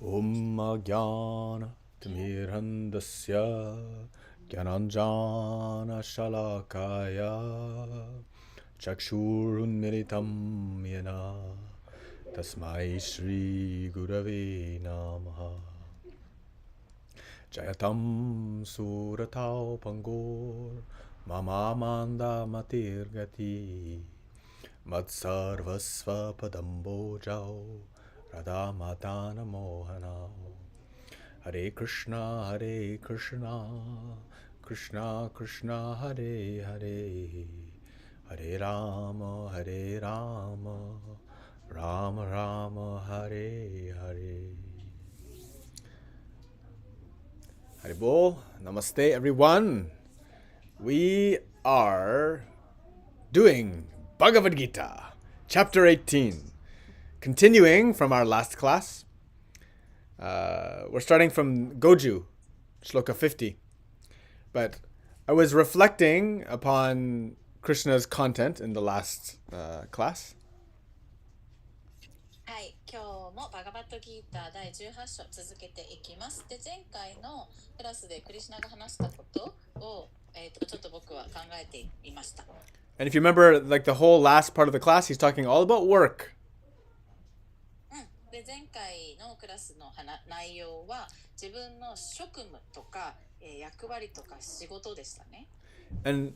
Om Jnana Timirandasya Gyananjana Shalakaya Chakshurunmilitam Yena Tasmai Shri Gurave Namaha Jayatam Suratau Pangor Mama Manda Matirgati Matsarvasva Padambojao Radha Matana Mohana Hare Krishna Krishna Krishna Hare Hare Hare Rama Rama Rama Hare Hare. Haribol, Namaste everyone. We are doing Bhagavad Gita, chapter 18. Continuing from our last class, we're starting from Goju, Shloka 50. But I was reflecting upon Krishna's content in the last class. はい、今日もバガバットギーター第18章続けていきます。で、前回のクラスでクリシュナが話したことを、ちょっと僕は考えていました。And if you remember, like the whole last part of the class, he's talking all about work. で、前回のクラスの内容は自分の職務とか、役割とか仕事でしたね。And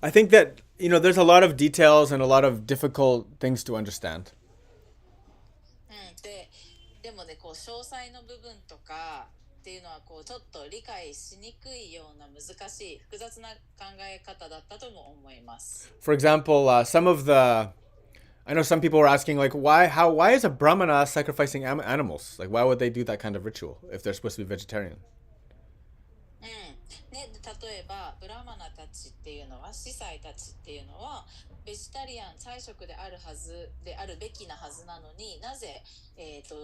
I think that, there's a lot of details and a lot of difficult things to understand. でもね、こう詳細の部分とかっていうのはちょっと理解しにくいような難しい複雑な考え方だったとも思います。For example, I know some people were asking, like, why is a brahmana sacrificing animals? Like, why would they do that kind of ritual if they're supposed to be vegetarian? ね、例えばブラマナたちっていうのは司祭たちっていうのはベジタリアン菜食であるはずであるべきなはずなのになぜ、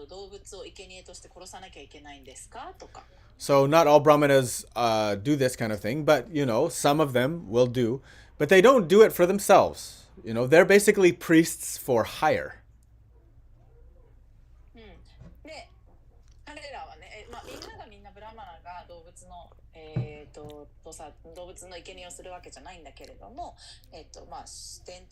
動物を生贄として殺さなきゃいけないんですかとか。So not all brahmanas do this kind of thing, but some of them will do, but they don't do it for themselves. They're basically priests for hire. で、彼らはね、みんながみんなブラマナが動物の動物の生贄をするわけじゃないんだけれども、伝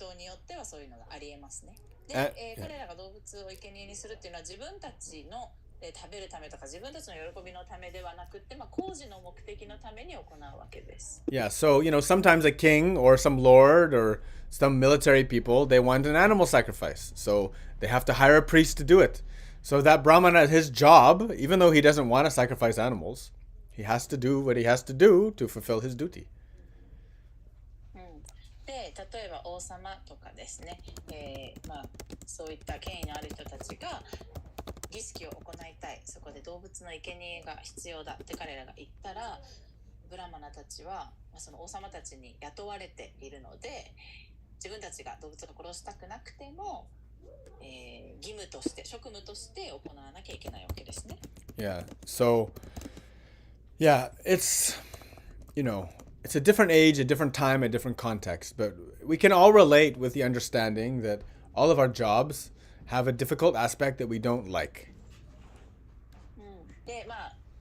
統によってはそういうのがありえますね。で、彼らが動物を生贄にするっていうのは自分たちの食べるためとか自分たちの喜びのためではなくて、工事の目的のために行うわけです。Yeah, so sometimes a king or some lord or some military people, they want an animal sacrifice. So they have to hire a priest to do it. So that brahmana, his job, even though he doesn't want to sacrifice animals, he has to do what he has to do to fulfill his duty. で、例えば王様とかですね、そういった権威のある人たちが儀式を行いたい、そこで動物の生贄が必要だって彼らが言ったら、ブラマナたちは、その王様たちに雇われているので、自分たちが動物を殺したくなくても、義務として職務として行わなきゃいけないわけですね。Yeah. So, yeah, it's a different age, a different time, a different context, but we can all relate with the understanding that all of our jobs have a difficult aspect that we don't like. で、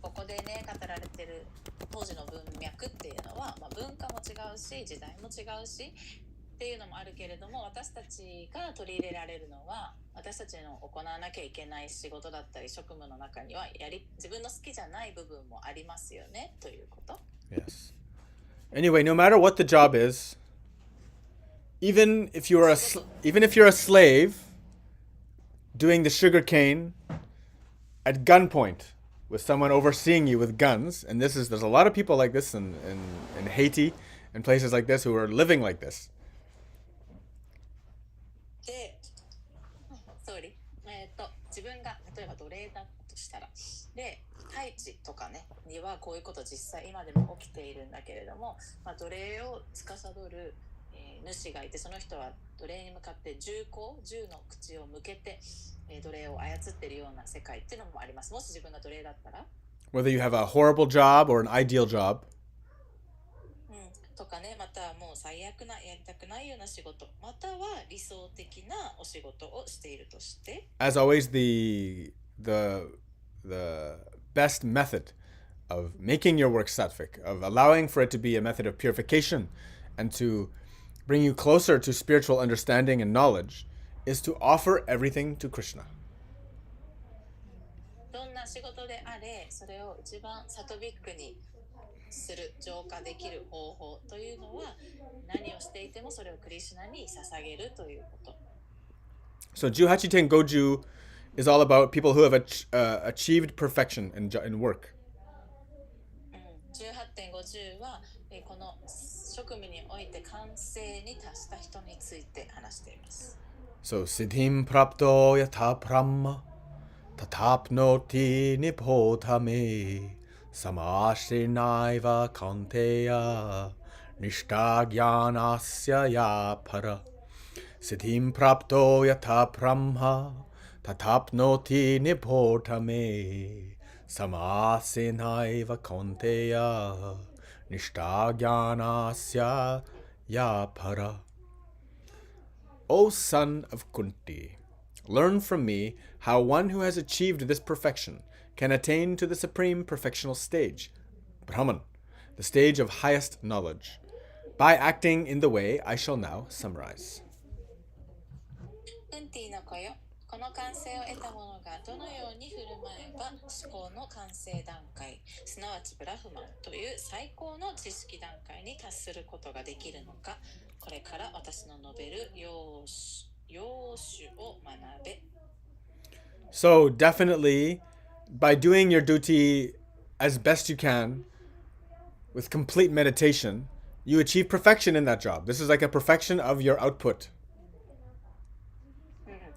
ここでね語られてる当時の文脈っていうのは、文化も違うし時代も違うしっていうのもあるけれども、私たちが取り入れられるのは私たちの行わなきゃいけない仕事だったり職務の中には自分の好きじゃない部分もありますよねということ。Yes. Anyway, no matter what the job is, even if you're a slave doing the sugar cane at gunpoint with someone overseeing you with guns, and there's a lot of people like this in Haiti and places like this who are living like this. で、自分が例えば奴隷だとしたら、で、ハイチとかねにはこういうこと実際今でも起きているんだけれども、奴隷を司る、主がいて、その人は奴隷に向かって銃の口を向けて、奴隷を操っているような世界っていうのもあります。もし自分が奴隷だったら。Whether you have a horrible job or an ideal job. とかね、またもう最悪なやりたくないような仕事、または理想的なお仕事をしているとして。As always, the best method of making your work sattvic, of allowing for it to be a method of purification and to bring you closer to spiritual understanding and knowledge, is to offer everything to Krishna. どんな仕事であれ、それを一番サトビックにする、浄化できる方法というのは、何をしていてもそれをクリシュナに捧げるということ。So Juhachiten Goju is all about people who have achieved perfection in work. 18.50 は、この職務において完成に達した人について話しています。So siddhim prapto yatha brahma tatapnoti nipotame samashrinaiva kanteya nishtagyanasya ya para. Siddhim prapto yatha brahma tatapnoti nipotame samasinaiva kanteya nishtagyanasya ya para. O son of Kunti, learn from me how one who has achieved this perfection can attain to the supreme perfectional stage, Brahman, the stage of highest knowledge, by acting in the way I shall now summarize. クンティの子よ、この完成を得た者がどのように振る舞えば思考の完成段階、すなわちブラフマンという最高の知識段階に達することができるのか、これから私の述べる要旨を学べ。So definitely, by doing your duty as best you can, with complete meditation, you achieve perfection in that job. This is like a perfection of your output.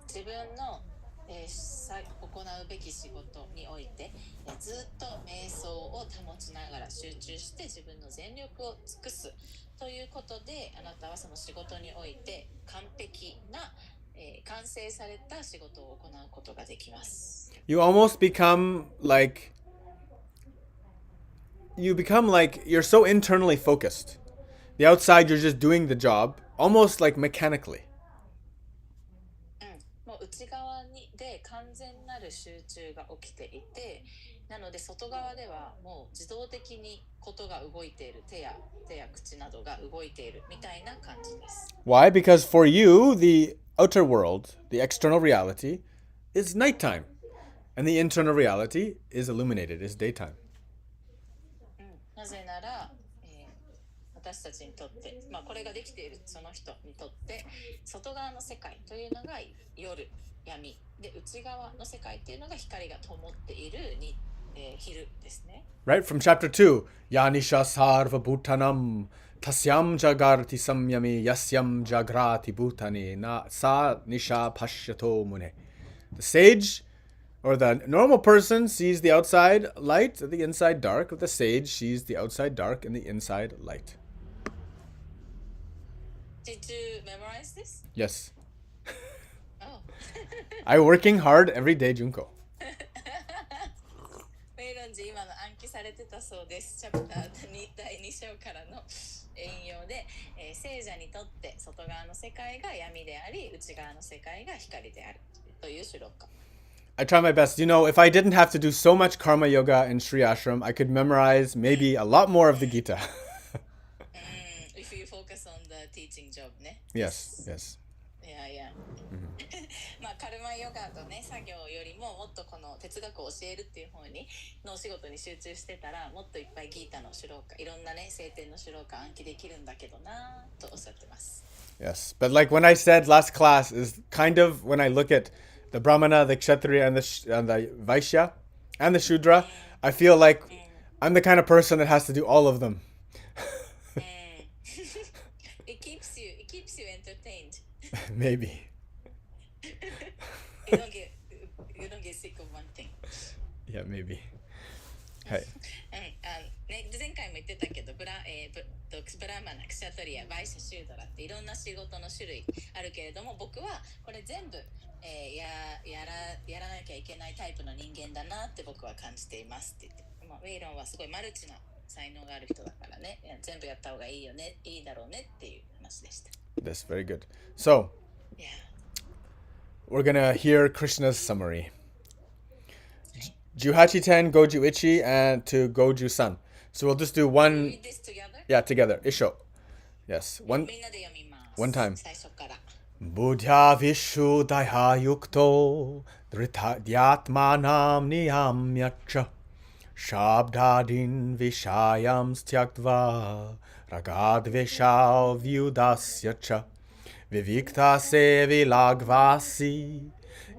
自分の、行うべき仕事において、ずっと瞑想を保ちながら集中して自分の全力を尽くすということで、あなたはその仕事において完璧な、完成された仕事を行うことができます。You almost become like you're so internally focused. The outside, you're just doing the job almost like mechanically. もう内側で完全なる集中が起きていて、なので外側ではもう自動的にことが動いている、手や口などが動いているみたいな感じです。Why? Because for you, the outer world, the external reality, is nighttime. And the internal reality is illuminated, is daytime. なぜなら、私たちにとって、これができているその人にとって外側の世界というのが夜、闇で、内側の世界というのが光が灯っている昼ですね。Right from chapter 2, Yanisha sarva bhutanam tasyam jagarti samyami yasyam jagrati bhutani na sa nisha pashyato mune. The sage or the normal person sees the outside light, the inside dark. The sage sees the outside dark and the inside light. Did you memorize this? Yes. Oh. I'm working hard every day, Junko. メイロンジ今の暗記されてたそうです。チャプター2第2章からの引用で、聖者にとって外側の世界が闇であり、内側の世界が光であるというシュローカ。I try my best. You know, if I didn't have to do so much karma yoga in Sri Ashram, I could memorize maybe a lot more of the Gita. If you focus on the teaching job ね。Yes, yes. Yeah. カルマヨガとね、作業よりももっとこの哲学を教えるっていう方にのお仕事に集中してたら、もっといっぱいギータのシュローカ、いろんなね聖典のシュローカ暗記できるんだけどなとおっしゃってます。Yes, but like when I said last class is kind of when I look at the Brahmana, the Kshatriya, and the Vaishya, and the Shudra, I feel like I'm the kind of person that has to do all of them. It keeps you entertained. Maybe. You don't get sick of one thing. Yeah, maybe. はい。前回も言ってたけど、ブラマナ、クシャトリア、バイシャ、シュードラっていろんな仕事の種類あるけれども、僕はこれ全部、やらなきゃいけないタイプの人間だなって僕は感じていますって言って、ウェイロンはすごいマルチな才能がある人だからね、全部やった方がいいよね、いいだろうねっていう話でした。That's very good. So, Yeah. we're gonna hear Krishna's summary. Juhachi ten, Goju ichi, and to Goju san. So we'll just do one. Read this together. Yeah, together. Isho. Yes. One みんなで読みます。 one time. 最初から。Buddha vishu daiha yukto dhyaatmanam niyamyacha shabdadin vishayam styaktva ragad vishav vyudasya cha vivikta se vilagvasi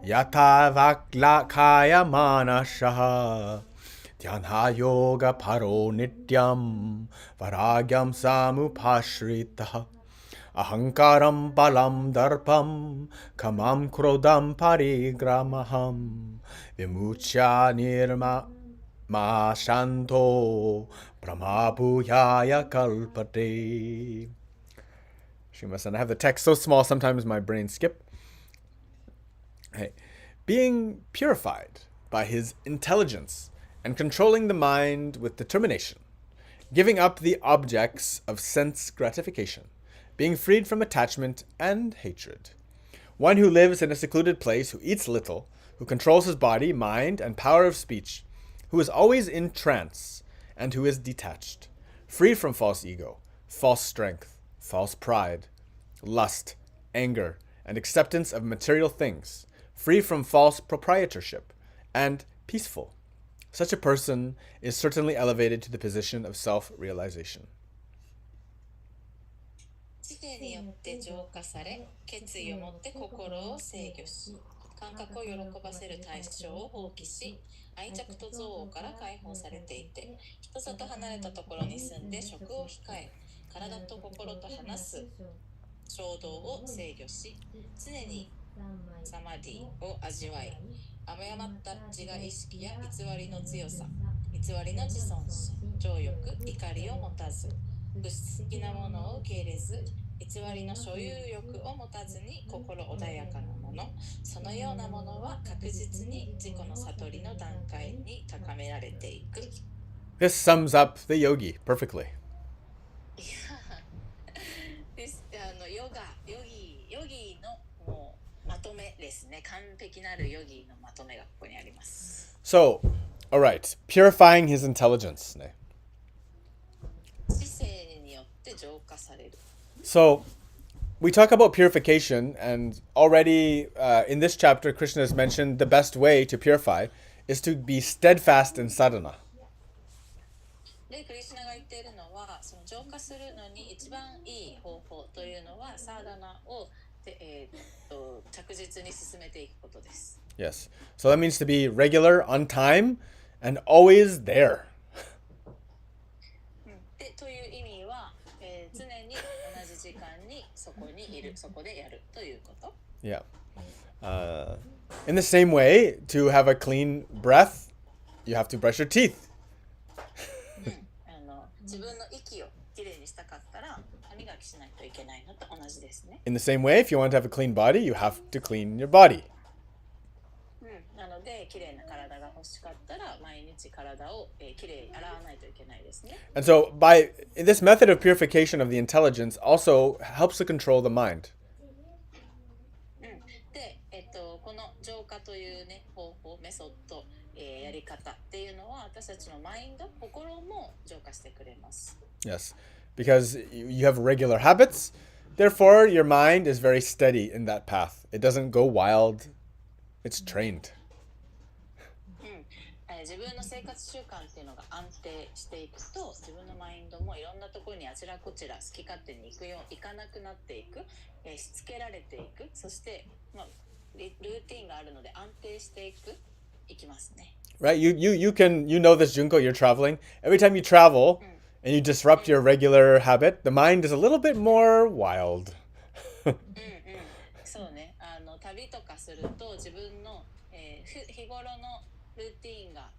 yata vaklakaya manashaha dhyanha yoga paro nityam varagyam samupashritaha Ahankaram balam darpam kamam krodam parigramaham vimucha nirma ma shanto brahmabhuyaya kalpate. Shimasan, I have the text so small sometimes my brain skip. Hey, being purified by his intelligence and controlling the mind with determination, giving up the objects of sense gratification, being freed from attachment and hatred. One who lives in a secluded place, who eats little, who controls his body, mind, and power of speech, who is always in trance, and who is detached, free from false ego, false strength, false pride, lust, anger, and acceptance of material things, free from false proprietorship, and peaceful. Such a person is certainly elevated to the position of self-realization. 知性によって浄化され、決意を持って心を制御し、感覚を喜ばせる対象を放棄し、愛着と憎悪から解放されていて、人里離れたところに住んで食を控え、体と心と話す衝動を制御し、常にサマディを味わい、誤った自我意識や偽りの強さ、偽りの自尊心、情欲、怒りを持たず、物質的なものを受け入れず、偽りの所有欲を持たずに心穏やかなもの、そのようなものは確実に自己の悟りの段階に高められていく。This sums up the yogi perfectly. ヨギのもうまとめですね。完璧なるヨギのまとめがここにあります。So, all right, purifying his intelligence. 知性によって浄化される。So, we talk about purification, and already in this chapter, Krishna has mentioned the best way to purify is to be steadfast in sadhana. で、クリシュナが言っているのは、その浄化するのに一番いい方法というのは、サーダナを着実に進めていくことです。Yes. So that means to be regular, on time, and always there. で、という意味は、常に同じ時間にそこにいる、そこでやるということ。Yeah. In the same way, to have a clean breath, you have to brush your teeth. 自分の息をきれいにしたかったら歯磨きしないといけないのと同じですね。In the same way, if you want to have a clean body, you have to clean your body. なので、きれいな体が欲しかったら毎日体をきれいに洗わないといけないですね。And so, by this method of purification of the intelligence also helps to control the mind. で、この浄化というね方法、メソッド、やり方っていうのは私たちのマインド、心も浄化してくれます。Yes, because you have regular habits, therefore your mind is very steady in that path. It doesn't go wild. It's trained. 自分の生活習慣っていうのが安定していくと、自分のマインドもいろんなところにあちらこちら好き勝手に行かなくなっていく、しつけられていく、そして、ルーティンがあるので安定していきますね。Right? You know this, Junko, you're traveling. Every time you travel and you disrupt your regular habit, the mind is a little bit more wild. そうね。旅とかすると自分の、日頃のルーティーンが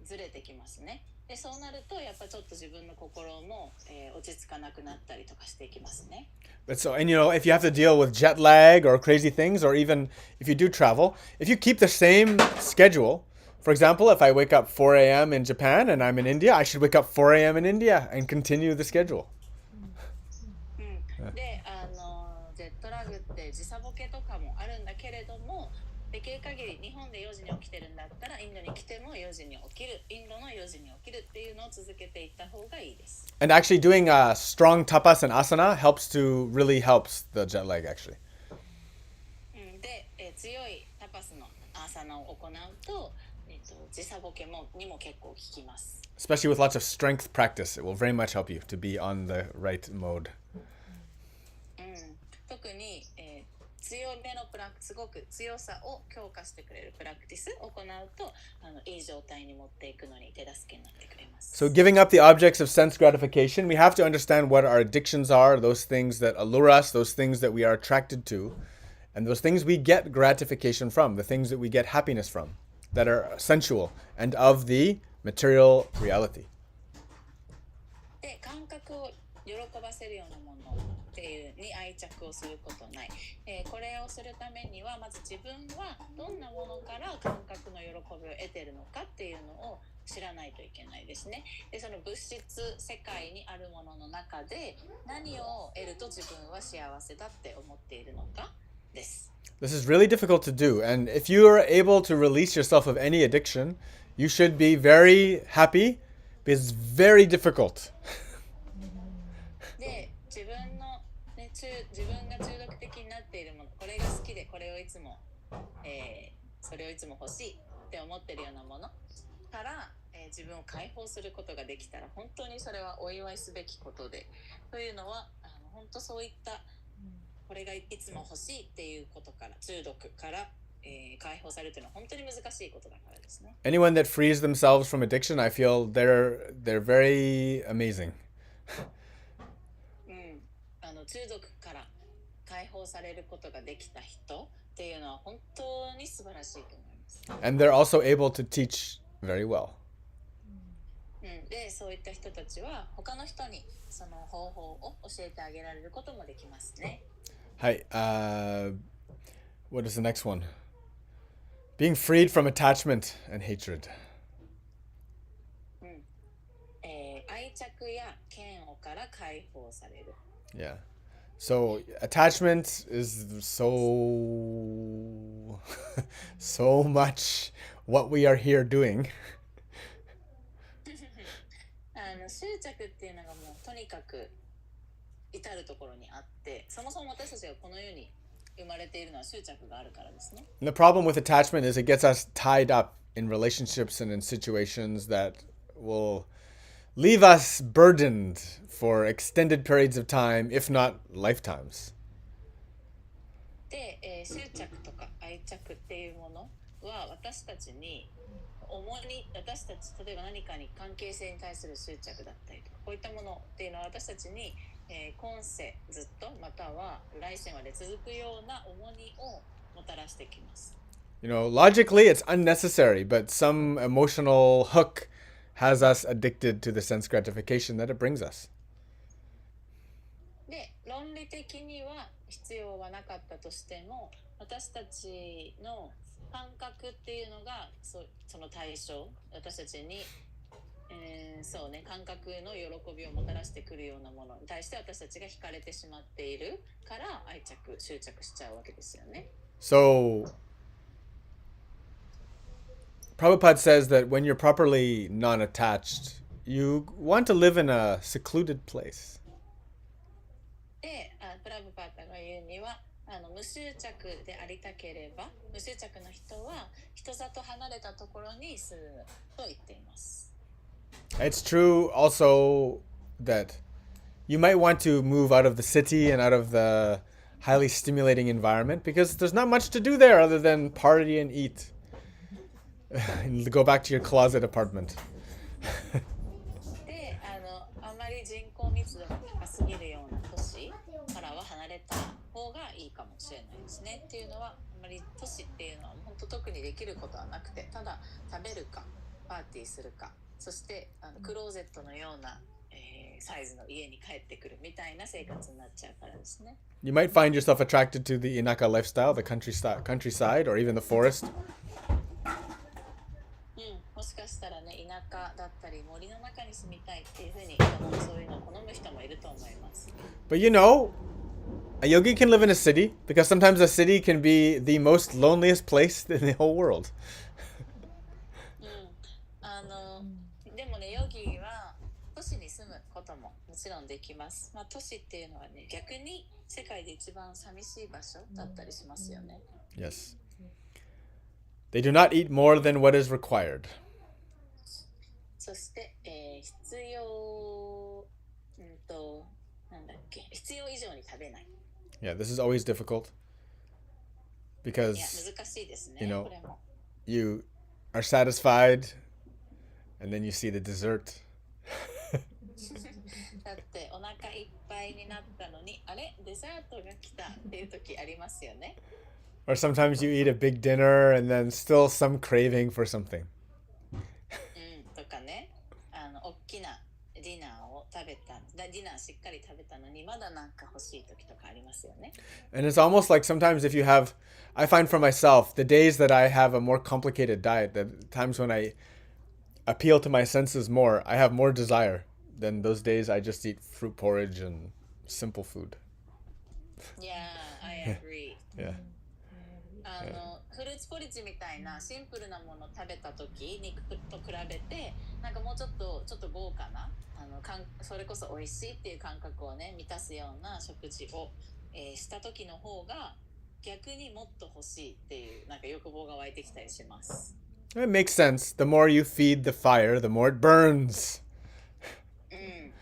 ずれてきますね。で、そうなるとやっぱちょっと自分の心も、落ち着かなくなったりとかしていきますね。But so, and if you have to deal with jet lag or crazy things, or even if you do travel, if you keep the same schedule, for example, if I wake up 4 a.m. in Japan and I'm in India, I should wake up 4 a.m. in India and continue the schedule. で、ジェットラグって時差ボケとかもあるんだけれども、できる限り日本で4時に起きてるんだったらインドに来ても4時に起きる、インドの4時に起きるっていうのを続けていった方がいいです。And actually doing strong tapas and asana really helps the jet lag actually. で、強いタパスのアーサナを行うと、時差ボケにも結構効きます。Especially with lots of strength practice, it will very much help you to be on the right mode. 特に、強めのすごく強さを強化してくれるプラクティスを行うといい状態に持っていくのに手助けになってくれます。So giving up the objects of sense gratification, we have to understand what our addictions are, those things that allure us, those things that we are attracted to, and those things we get gratification from, the things that we get happiness from, that are sensual and of the material reality. で、感覚を喜ばせるようなものっていうに愛着をすることない。これをするためにはまず自分はどんなものから感覚の喜びを得ているのかっていうのを知らないといけないですね。で、その物質世界にあるものの中で何を得ると自分は幸せだって思っているのかです。This is really difficult to do, and if you are able to release yourself of any addiction, you should be very happy, because it's very difficult. で、自分が中毒的になっているもの、これが好きでこれをいつも、それをいつも欲しいって思っているようなものから、自分を解放することができたら本当にそれはお祝いすべきことで、というのは本当そういったこれがいつも欲しいっていうことから中毒から、解放されるというのは本当に難しいことだからですね。Anyone that frees themselves from addiction, I feel they're very amazing. 中毒から解放されることができた人っていうのは本当に素晴らしいと思います。And they're also able to teach very well. で、そういった人たちは他の人にその方法を教えてあげられることもできますね。はい。What is the next one? Being freed from attachment and hatred. 愛着や嫌悪から解放される。Yeah. So attachment is so much what we are here doing. 執着っていうのがもうとにかく至るところにあって、そもそも私たちがこの世に生まれているのは執着があるからですね。And the problem with attachment is it gets us tied up in relationships and in situations that will leave us burdened for extended periods of time, if not lifetimes. で、執着とか愛着っていうものは私たちに私たち例えば何かに関係性に対する執着だったりとかこういったものっていうのは私たちに、今世ずっとまたは来世まで続くような重荷をもたらしてきます。You know, logically it's unnecessary, but some emotional hook has us addicted to the sense gratification that it brings us. で、論理的には必要はなかったとしても、私たちの感覚っていうのがその対象、私たちに、そうね、感覚の喜びをもたらしてくるようなものに対して私たちが惹かれてしまっているから執着しちゃうわけですよね。So Prabhupada says that when you're properly non-attached, you want to live in a secluded place. で、プラブパータが言うには無執着でありたければ無執着の人は人里離れたところに住むと言っています。It's true also that you might want to move out of the city and out of the highly stimulating environment because there's not much to do there other than party and eat. And go back to your closet apartment. で、あまり人口密度が高すぎるような都市からは離れた方がいいかもしれないですね。っていうのはあまり都市っていうのは本当特にできることはなくて、ただ食べるかパーティーするか、そしてクローゼットのような、サイズの家に帰ってくるみたいな生活になっちゃうからですね。You might find yourself attracted to the Inaka lifestyle, the countryside, or even the forest. もしかしたらね、田舎だったり森の中に住みたいっていうふうにそういうのを好む人もいると思います。But you know, A yogi can live in a city because sometimes a city can be the most loneliest place in the whole world. うん、でもね、ヨギは都市に住むことももちろんできます。まあ、都市っていうのはね、逆に世界で一番寂しい場所だったりしますよね。Yes. They do not eat more than what is required. そして、必要、なんだっけ、必要以上に食べない。Yeah, this is always difficult いや、 because 難しいですね、you know これも。you are satisfied and then you see the dessert. だってお腹いっぱいになったのに、あれデザートが来たっていう時ありますよね。Or sometimes you eat a big dinner and then still some craving for something. とかね、大きなディナーを食べた、ディナーしっかり食べたのにまだなんか欲しい時とかありますよね。And it's almost like sometimes if you have, I find for myself, the days that I have a more complicated diet, the times when I appeal to my senses more, I have more desire than those days I just eat fruit porridge and simple food. Yeah, I agree. Yeah. フルーツポリッジみたいなシンプルなものを食べた時、肉と比べてなんかもうちょっと豪華なそれこそ美味しいっていう感覚をね満たすような食事を、した時の方が逆にもっと欲しいっていうなんか欲望が湧いてきたりします。It makes sense. The more you feed the fire, the more it burns. うん、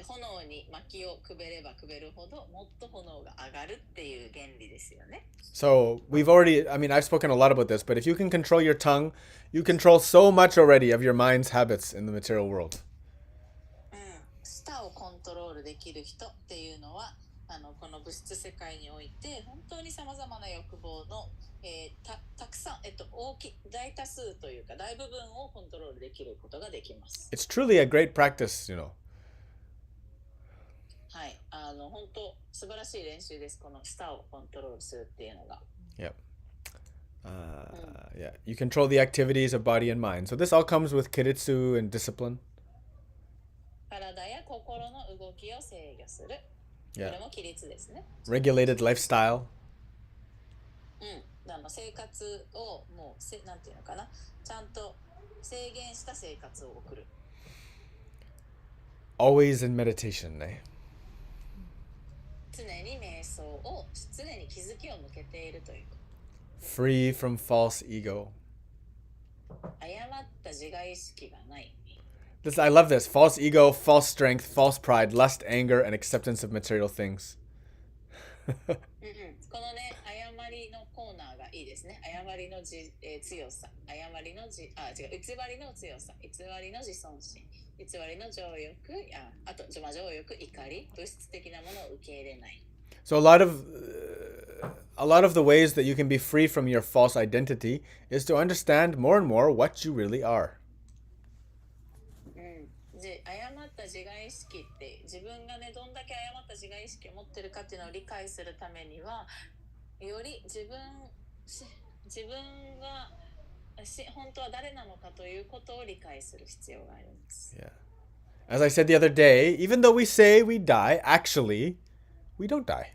炎に薪をくべればくべるほどもっと炎が上がるっていう原理ですよね。So we've already, I mean, I've spoken a lot about this, but if you can control your tongue, you control so much already of your mind's habits in the material world. うん、舌をコントロールできる人っていうのはこの物質世界において本当にさまざまな欲望の、たくさん、大多数というか大部分をコントロールできることができます。It's truly a great practice, you know. はい、本当素晴らしい練習です。この舌をコントロールするっていうのが。Yep. Yeah, you control the activities of body and mind. So this all comes with kiritsu and discipline. 体や心の動きを制御する。こ Yeah. れも規律ですね。Regulated lifestyle. 生活をもうなんていうのかな、ちゃんと制限した生活を送る。Always in meditation, eh? 常に瞑想を常に気づきを向けているという。Free from false ego. 誤った自我意識がない。I love this. False ego, false strength, false pride, lust, anger, and acceptance of material things. このね、誤りのコーナーがいいですね。誤りの強さ、偽りの強さ、偽りの自尊心、偽りの情欲、あと情欲、怒り、物質的なものを受け入れない。So a lot of the ways that you can be free from your false identity is to understand more and more what you really are. 誤った自我意識って自分がねどんだけ誤った自我意識を持ってるかっていうのを理解するためにはより自分が本当は誰なのかということを理解する必要があります。Yeah. As I said the other day, even though we say we die, actually, we don't die.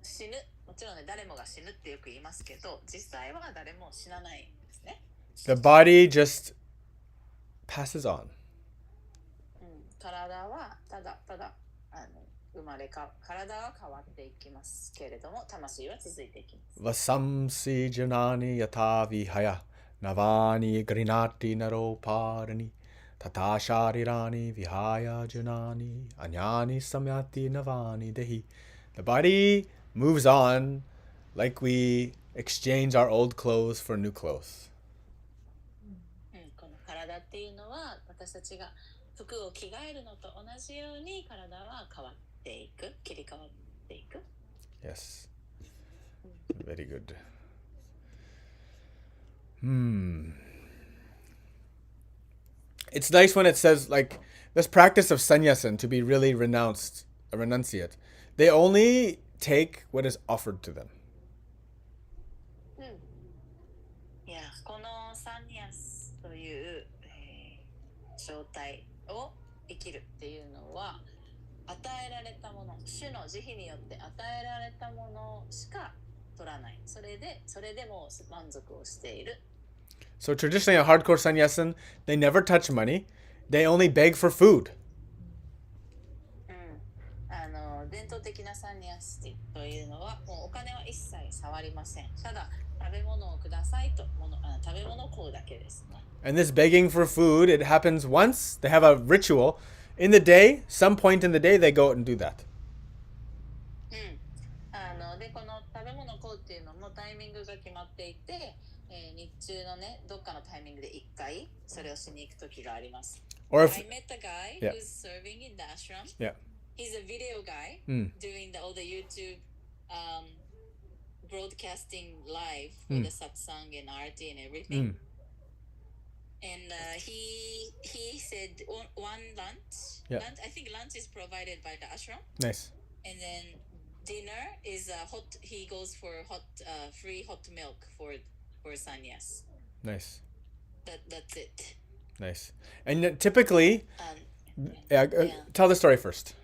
死ぬ、もちろんね誰もが死ぬってよく言いますけど、実際は誰も死なないんですね。The body just passes on. 体はただ体は変わっていきますけれども、魂は続いていきます。Vasamsi janani yata vihaya navani grinati naro parani tata sharirani vihaya janani anyani samyati navani dehi. The body moves on like we exchange our old clothes for new clothes. この体っていうのは私たちが服を着替えるのと同じように体は変わっていく、切り替わっていく。Yes. Very good. It's nice when it says, like, this practice of sannyasin to be really renunciate. They only take what is offered to them. いや、このサンニャスという、状態を生きるっていうのは与えられたもの、主の慈悲によって与えられたものしか取らない。それでも満足をしている。 So traditionally, a hardcore sannyasin, they never touch money. They only beg for food. 伝統的なサンニャスティというのはもうお金は一切触りません。ただ食べ物をくださいと食べ物を買うだけですね。And this begging for food, it happens once. They have a ritual. In the day, some point in the day, they go out and do that. でこの食べ物を買うっていうのもタイミングが決まっていて、日中のねどっかのタイミングで1回それをしに行く時があります。Or if, I met a guy Yeah. who's serving in the ashram. yeah. He's a video guy doing all the YouTube broadcasting live for the satsang and arti and everything. And he said one lunch. Yeah. I think lunch is provided by the ashram. Nice. And then dinner is hot. He goes for free hot milk for sannyas. Nice. That's it. Nice. And typically, tell the story first.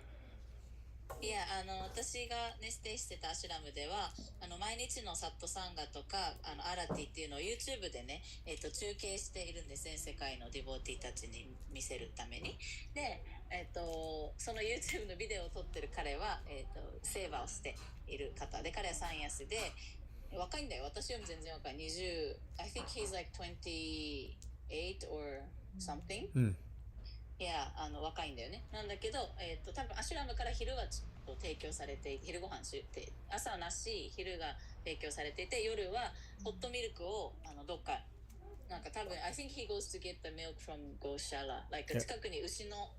いや私が、ね、ステイしてたアシュラムでは毎日のサットサンガとかアラティっていうのを YouTube でね、中継しているんです。全世界のディボーティたちに見せるために。で、その YouTube のビデオを撮ってる彼は、セーバーをしている方で、彼はサンヤスで若いんだよ。私よりも全然若い。20 I think he's like 28 or something、いや若いんだよね。なんだけど、多分アシュラムから昼が提供されて昼ご飯して朝はなし昼が提供されていて、夜はホットミルクをどっかなんか多分 I think he goes to get the milk from Goshala like 近くに牛の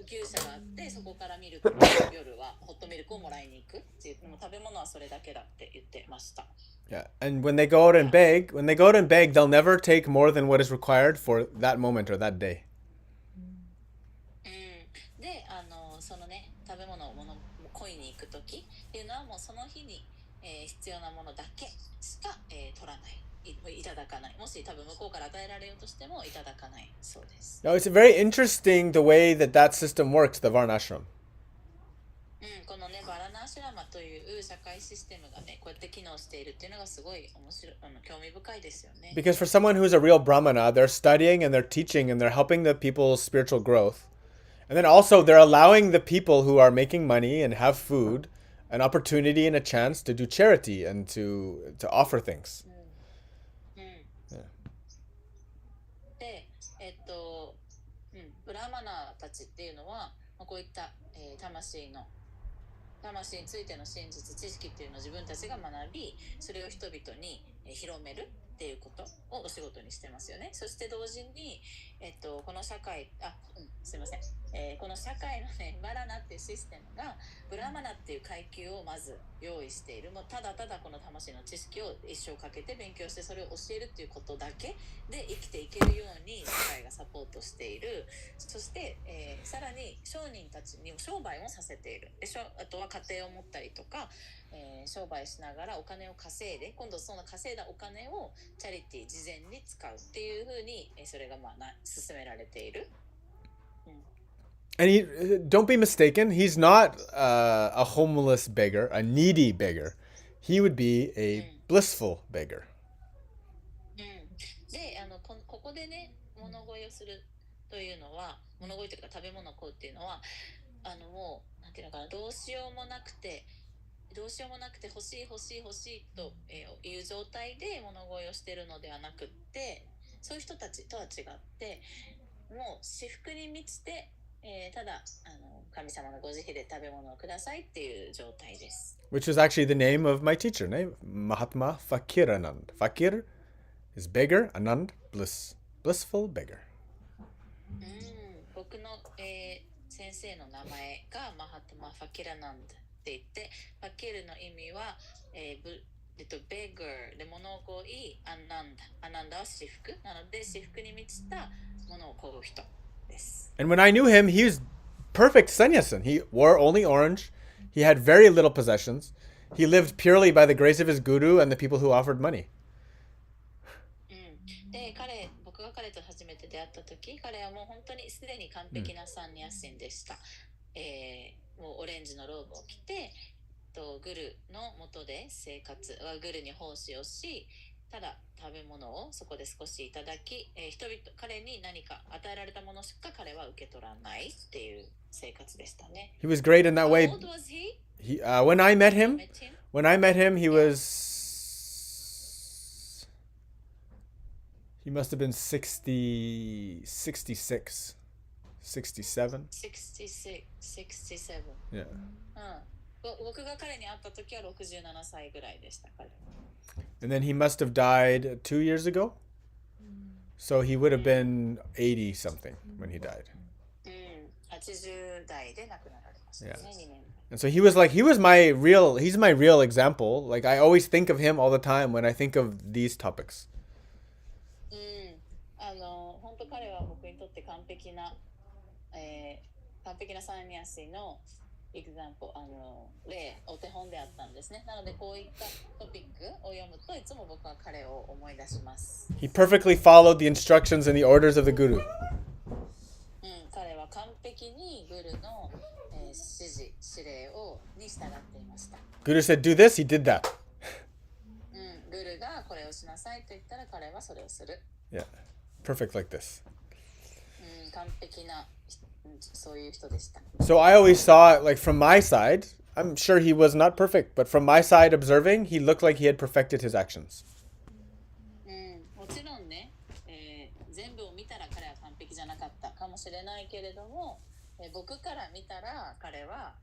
牛舎があってそこからミルクを夜はホットミルクをもらいに行くっていう食べ物はそれだけだって言ってました。Yeah, and when they go out and beg, they'll never take more than what is required for that moment or that day. でそのね食べ物を恋に行くときっていうのはもうその日に、必要なものだけしか、取らないいただかない。もし多分向こうから与えられようとしてもいただかないそうです。Now, it's very interesting the way that system works, the Varnashram. このねバラナアシュラマという社会システムがねこうやって機能しているっていうのがすごい面白い興味深いですよね。 Because for someone who's a real brahmana, they're studying and they're teaching and they're helping the people's spiritual growth. And then also they're allowing the people who are making money and have food an opportunity and a chance to do charity and to offer things. で、ブラマナたちっていうのはこういった、魂についての真実知識っていうのを自分たちが学びそれを人々に広めるっていうことをお仕事にしてますよね。そして同時に、この社会すいません、この社会のねバラナっていうシステムがブラマナっていう階級をまず用意している。もうただただこの魂の知識を一生かけて勉強してそれを教えるっていうことだけで生きていけるように社会がサポートしている。そして、さらに商人たちに商売もさせている。であとは家庭を持ったりとか、商売しながらお金を稼いで今度その稼いだお金をチャリティー慈善に使うっていうふうにそれが進められている。And don't be mistaken, he's not a homeless beggar, a needy beggar. He would be a blissful beggar. でここでね物乞いをするというのは物乞いというか食べ物を買うっていうのはもうなんていうのかなどうしようもなくて欲しいという状態で物乞いをしているのではなくってそういう人たちとは違ってもう至福に満ちて、ただ神様のご慈悲で食べ物をくださいっていう状態です。Which is actually the name of my teacher, Mahatma Fakiranand. Fakir is beggar, Anand, blissful beggar. 僕の、先生の名前がマハトマ・ファキラナンドって言ってファキルの意味は、ベガーで物乞いアナンダは至福なので至福に満ちたものを乞う人です。And when I knew him, he was perfect sannyasin. He wore only orange. He had very little possessions. He lived purely by the grace of his guru and the people who offered money. で僕が彼と初めて出会った時、彼はもう本当にすでに完璧なサンニャシンでした。もうオレンジのローブを着て、グルの下で生活はグルに奉仕をし、ただ食べ物をそこで少しいただき、人々彼に何か与えられたものしか彼は受け取らないっていう生活でしたね。He was great in that way. How old was he? When I met him, Met him? he must have been 60, 66, 67. 66, 67. Yeah. 僕が彼に会った時は67歳ぐらいでした彼。And then he must have died 2 years ago. So he would have been 80 something when he died. 80代で亡くなられましたね。2年。And so he's my real example. Like I always think of him all the time when I think of these topics. 本当彼は僕にとって完璧なサンニャシのエグザンポ例お手本であったんですね。なのでこういったトピックを読むといつも僕は彼を思い出します。He perfectly followed the instructions and the orders of the guru. 彼は完璧にグルの、指示指令に従っていました。Guru said, "Do this." He did that. グルがこれをしなさいと言ったら彼はそれをする。Yeah, perfect like this. 完璧なそういう人でした。So I always saw it like from my side. I'm sure he was not perfect, but from my side observing, he looked like he had perfected his actions. もちろんね、全部を見たら彼は完璧じゃなかったかもしれないけれども、僕から見たら彼は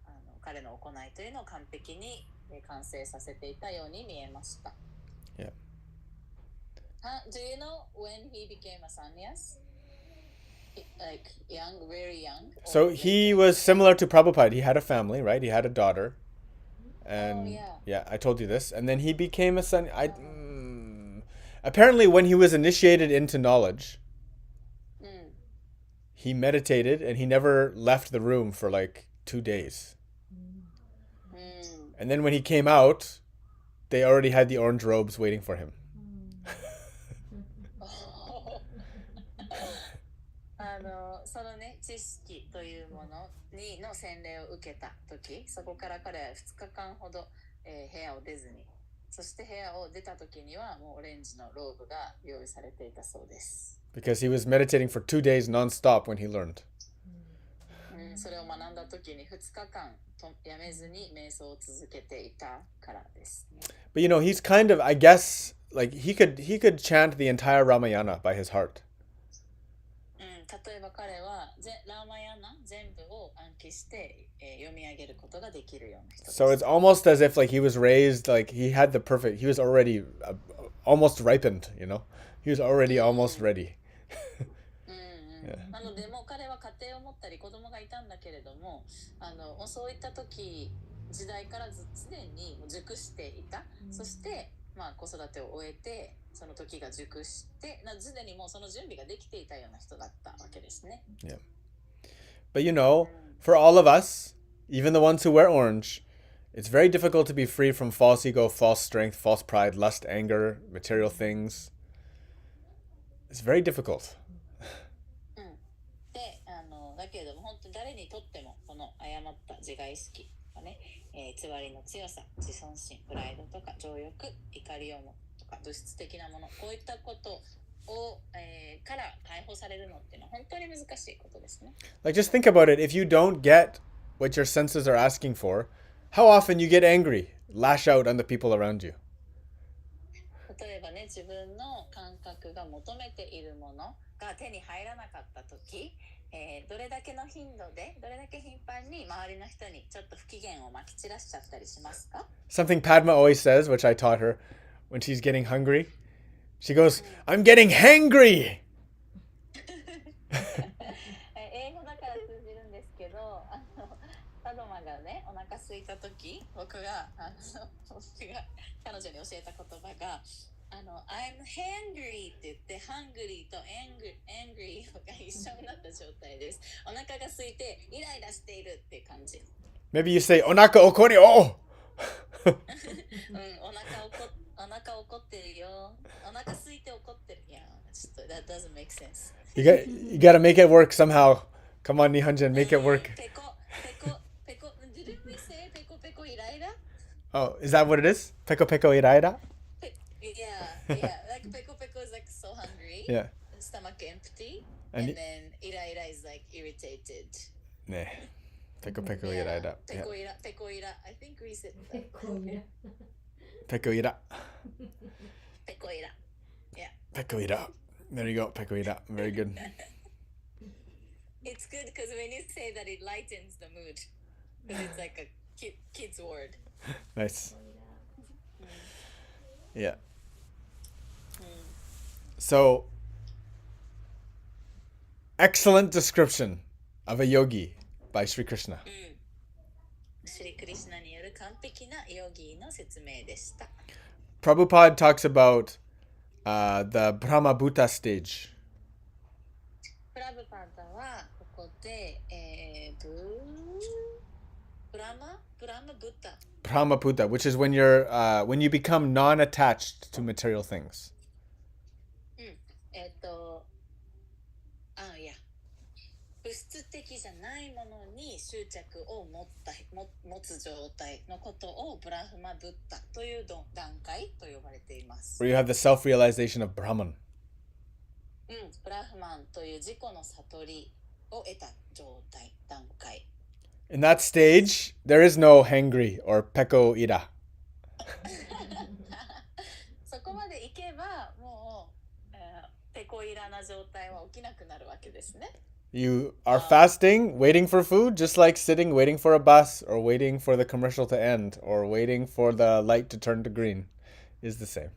彼の行いというのを完璧に完成させていたように見えました。Yeah. Do you know when he became a sannyas? Like young, very young. So he was similar to Prabhupada. He had a family, right? He had a daughter. And yeah, I told you this. And then he became a son. Apparently when he was initiated into knowledge, he meditated and he never left the room for like 2 days. And then when he came out, they already had the orange robes waiting for him. そのね知識というものにの洗礼を受けた時、そこから彼は2日間ほど、部屋を出ずに、そして部屋を出た時にはもうオレンジのローブが用意されていたそうです。Because he was meditating for 2 days non-stop when he learned. それを学んだ時に2日間やめずに瞑想を続けていたからですね。But you know, he's kind of, I guess, like he could chant the entire Ramayana by his heart. 例えば彼はラーマヤナ全部を暗記して、読み上げることができるような人です。So it's almost as if like he was raised, like he had the perfect, he was already almost ripened, you know? He was already almost ready. なのでもう彼は家庭を持ったり子供がいたんだけれども、そういった時時代からすでに熟していた。そして子育てを終えてその時が熟してすでにもうその準備ができていたような人だったわけですね。Yeah. But you know, for all of us, even the ones who wear orange, it's very difficult to be free from false ego, false strength, false pride, lust, anger, material things. It's very difficult. で、だけれども本当に誰にとってもこの誤った自我意識がね、偽りの強さ、自尊心、プライドとか情欲、怒りをもとか物質的なもの、こういったことを、から解放されるのっていうのは本当に難しいことですね。Like just think about it. If you don't get what your senses are asking for, how often you get angry, lash out on the people around you. 例えばね、自分の感覚が求めているものが手に入らなかった時、どれだけの頻度でどれだけ頻繁に周りの人にちょっと不機嫌をまき散らしちゃったりしますか？ Something Padma always says, which I taught her when she's getting hungry. She goes, "I'm getting hangry." 英語だから通じるんですけど、パドマがね、お腹空いた時、僕が彼女に教えた言葉がI'm hangry って言って hungry と angry が一緒になった状態です。お腹が空いてイライラしているっていう感じ。Maybe you say, "Onaka okori o." お腹怒ってるよ。お腹空いて怒ってる。いや、ちょっと that doesn't make sense. You got to make it work somehow. Come on, Nihonjan, make it work. Peko, didn't we say peko peko iraira? Oh, is that what it is? Peko peko iraira? Yeah. Like peko peko is like so hungry. Yeah. Stomach empty. And And then iraira is like irritated. Ne. Peko peko iraira. Yeah. Peko ira. I think we said that. Peko ira. Peko ira. Yeah. Peko ira. There you go. Peko ira. Very good. It's good because when you say that, it lightens the mood. Because it's like a kid's word. Nice. Yeah. So, excellent description of a yogi by Sri Krishna. シリクリシュナによる完璧なヨギの説明でした。Prabhupada talks about the Brahma Bhuta stage. プラブパンタはここで、ブラマブッタ Brahma Bhuta, which is when you become non-attached to material things. いや物質的じゃないものに執着を持つ状態のことをブラフマブッタという段階と呼ばれています。 Where you have the self-realization of Brahman. ブラフマンという自己の悟りを得た状態段階。In that stage, there is no hangry or peko ira. そこまでいけばもう、ペコイラな状態は起きなくなるわけですね。You are fasting, waiting for food, just like sitting, waiting for a bus, or waiting for the commercial to end, or waiting for the light to turn to green, is the same.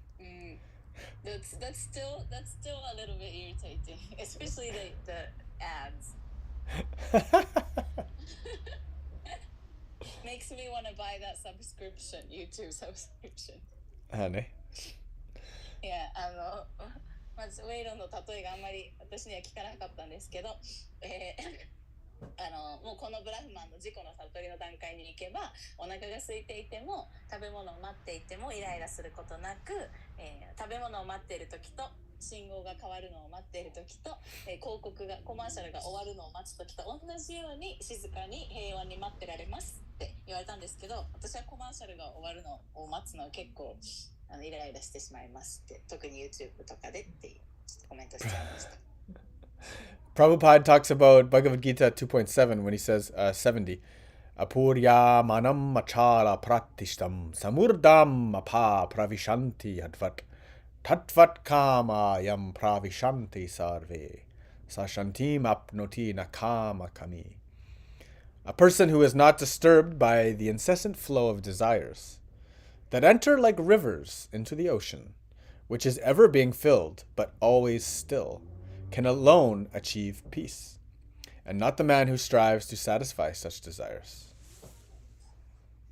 That's still a little bit irritating, especially the ads. Makes me want to buy that subscription, YouTube subscription. Honey. Yeah, まずウェイロンの例えがあんまり私には聞かなかったんですけど、もうこのブラフマンの自己の悟りの段階に行けばお腹が空いていても食べ物を待っていてもイライラすることなく、食べ物を待っている時と信号が変わるのを待っている時と、広告がコマーシャルが終わるのを待つ時と同じように静かに平和に待ってられますって言われたんですけど、私はコマーシャルが終わるのを待つのは結構イライラしてしまいますって、特に YouTube とかでっていうコメントしちゃいました。Prabhupada talks about Bhagavad Gita 2.7 when he says 70. Apurya manam machara pratishtam samurdam apa pravishanti advat tatvat kama yam pravishanti sarve sashantim apnoti nakama kami. A person who is not disturbed by the incessant flow of desires that enter like rivers into the ocean, which is ever being filled but always still, can alone achieve peace, and not the man who strives to satisfy such desires.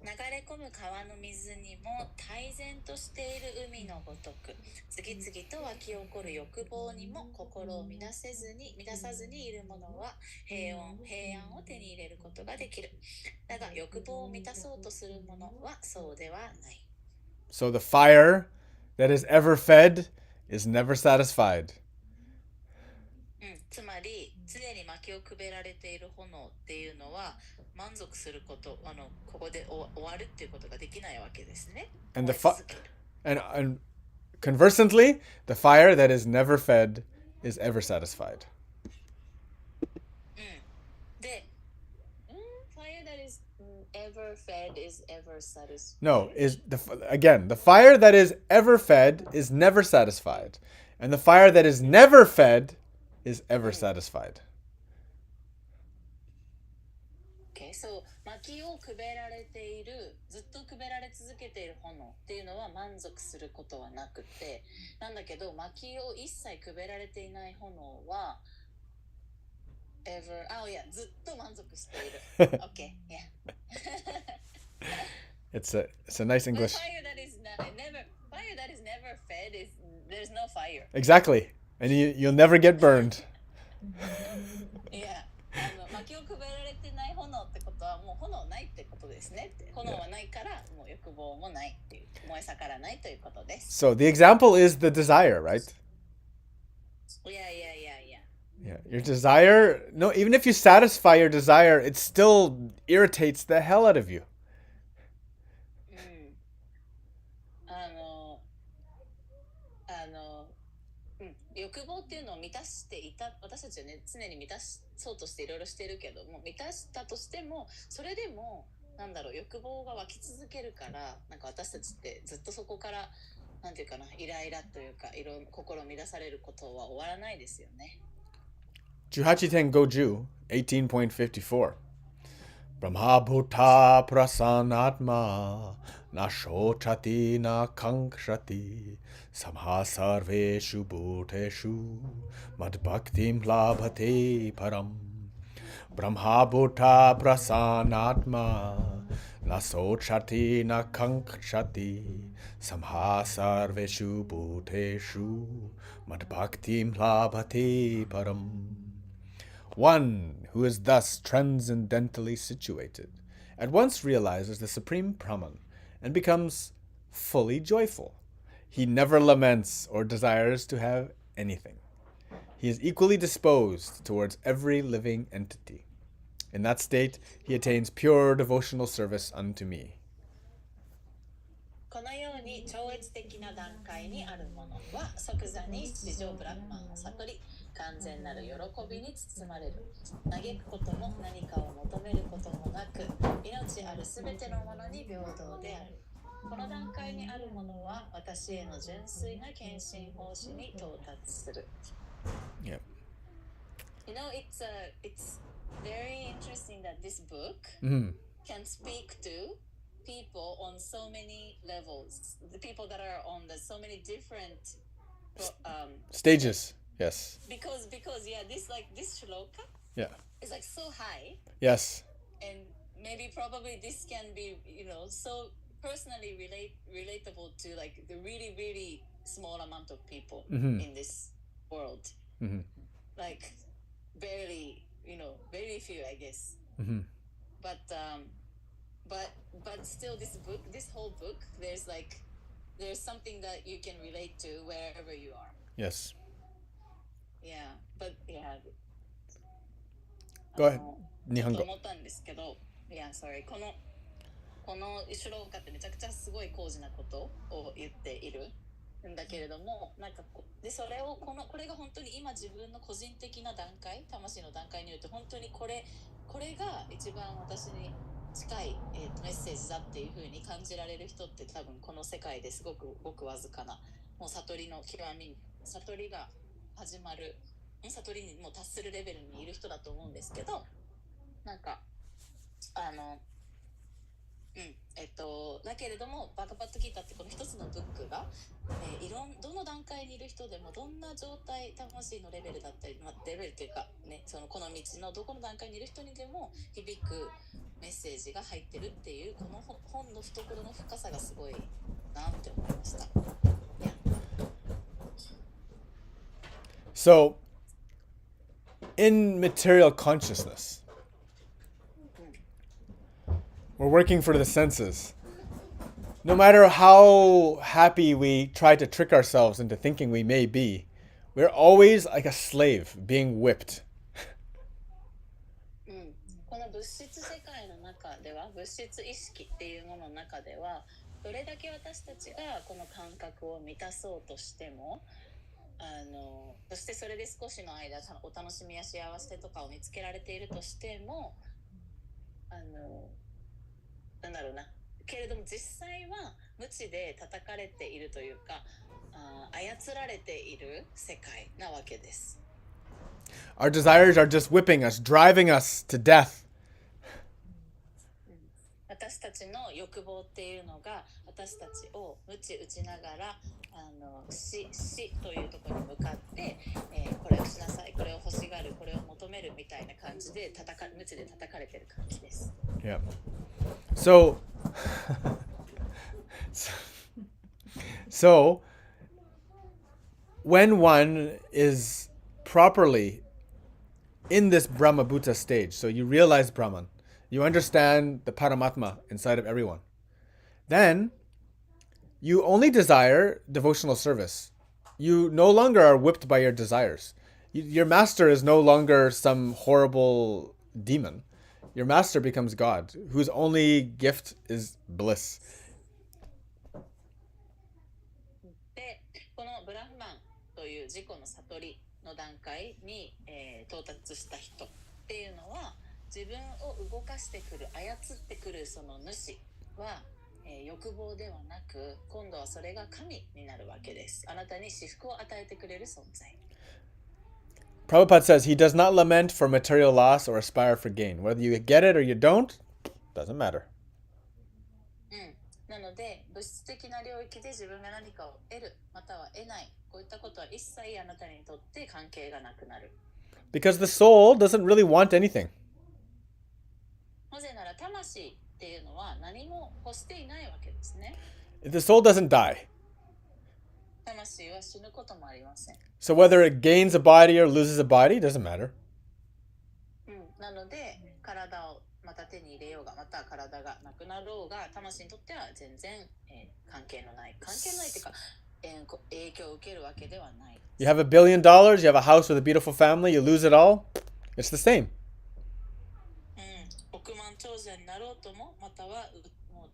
流れ込む川の水にも泰然としている海のごとく、次々と湧き起こる欲望にも心を乱さずにいる者は平安を手に入れることができる。だが欲望を満たそうとする者はそうではない。So the fire that is ever fed is never satisfied. つまり常に薪をくべられている炎っていうのは満足することここで終わるっていうことができないわけですね。And and conversantly, the fire that is never fed is ever satisfied. で、fire that is ever fed is ever satisfied. No, the fire that is ever fed is never satisfied, and the fire that is never fed is ever satisfied. Okay, so 薪をくべられている、ずっとくべられ続けている炎っていうのは満足することはなくて、なんだけど薪を一切くべられていない炎はずっと満足している。Okay, yeah. It's a nice English. Fire that is never fed is there's no fire. Exactly. And you'll never get burned. いや、薪をくべられてない炎ってことはもう炎ないってことですねって。炎はないからもう欲望もないっていう、燃え盛らないということです。So the example is the desire, right? Yeah. Yeah, your desire, no, even if you satisfy your desire, it still irritates the hell out of you. うん。あの、あの、欲望っていうのを満たしていた私たちはね常に満たそうとしていろいろしてるけども満たしたとしてもそれでもなんだろう欲望が湧き続けるからなんか私たちってずっとそこからなんていうかなイライラというか心乱されることは終わらないですよね。Juhachiten Goju, 18.54. Brahmabhuta prasanatma na shochati na kankshati samha sarveshu bhuteshu madbhaktim labhate param. Brahmabhuta prasanatma na sochati na kankshati samha sarveshu bhuteshu madbhaktim labhate param. One who is thus transcendentally situated at once realizes the supreme Brahman and becomes fully joyful. He never laments or desires to have anything. He is equally disposed towards every living entity. In that state, he attains pure devotional service unto me. このように超越的な段階にあるものは即座に地上ブラッマンを悟り完全なる喜びに包まれる。嘆くことも何かを求めることもなく命あるすべてのものに平等である。この段階にあるものは私への純粋な献身奉仕に到達する。Yep. You know, it's very interesting that this book can speak to people on so many levels. The people that are on so many different stages. Yes. Because yeah, this shloka. Yeah. Is like so high. Yes. And maybe probably this can be so personally relatable to like the really really small amount of people in this world. Like barely very few I guess. But still this whole book there's something that you can relate to wherever you are. Yes. Yeah, but yeah. Go ahead. ちょっと思ったんですけど、いや、sorry、このシュローカってめちゃくちゃすごい高次なことを言っているんだけれども、なんかでそれをこれが本当に今自分の個人的な段階、魂の段階において本当にこれが一番私に近い、メッセージだっていう風に感じられる人って多分この世界ですごくごくわずかなもう悟りの極み悟りが始まる悟りにもう達するレベルにいる人だと思うんですけどなんかだけれどもバカバッドギータってこの一つのブックが、どの段階にいる人でもどんな状態魂のレベルだったり、レベルというかねそのこの道のどこの段階にいる人にでも響くメッセージが入ってるっていうこの本の懐の深さがすごいなって思いました。So, in material consciousness, we're working for the senses. No matter how happy we try to trick ourselves into thinking we may be, we're always like a slave being whipped. この物質世界の中では物質意識っていうものの中ではどれだけ私たちがこの感覚を満たそうとしてもそしてそれで少しの間お楽しみや幸せとかを見つけられているとしてもなんだろうなけれども実際は無知で叩かれているというか操られている世界なわけです。Our desires are just whipping us, driving us to death. 私たちの欲望っていうのが私たちを鞭打ちながら死というところに向かって、これをしなさいこれを欲しがるこれを求めるみたいな感じで鞭で叩かれてる感じです。Yeah. So when one is properly in this Brahmabhuta stage, so you realize Brahman, you understand the Paramatma inside of everyone, then you only desire devotional service you no longer are whipped by your desires. Your master is no longer some horrible demon. Your master becomes God, whose only gift is bliss. で、このブラフマンという自己の悟りの段階に、到達した人っていうのは、自分を動かしてくる、操ってくるその主は、欲望ではなく、今度はそれが神になるわけです。あなたに至福を与えてくれる存在。Prabhupada says he does not lament for material loss or aspire for gain. Whether you get it or you don't, doesn't matter. なので、物質的な領域で自分が何かを得る、または得ない、こういったことは一切あなたにとって関係がなくなる。Because the soul doesn't really want anything. なぜなら魂っていうのは何も欲していないわけですね。The soul doesn't die. 魂は死ぬこともありません。So whether it gains a body or loses a body, doesn't matter. なので、体をまた手に入れようが、また体がなくなろうが、魂にとっては全然、関係ないっていうか、影響を受けるわけではない。You have $1 billion, you have a house with a beautiful family, you lose it all, it's the same. 億万長者になろうとも、またはもう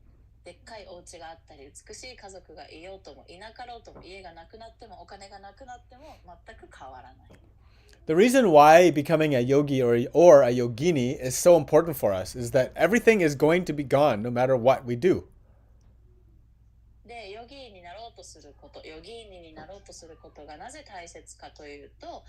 でっかいお家があったり、美しい家族がいようとも、いなかろうとも、家がなくなっても、お金がなくなっても、全く変わらない。The reason why becoming a yogi or a yogini is so important for us is that everything is going to be gone no matter what we do. で、ヨギになろうとすること、ヨギーニになろうとすることがなぜ大切かというと、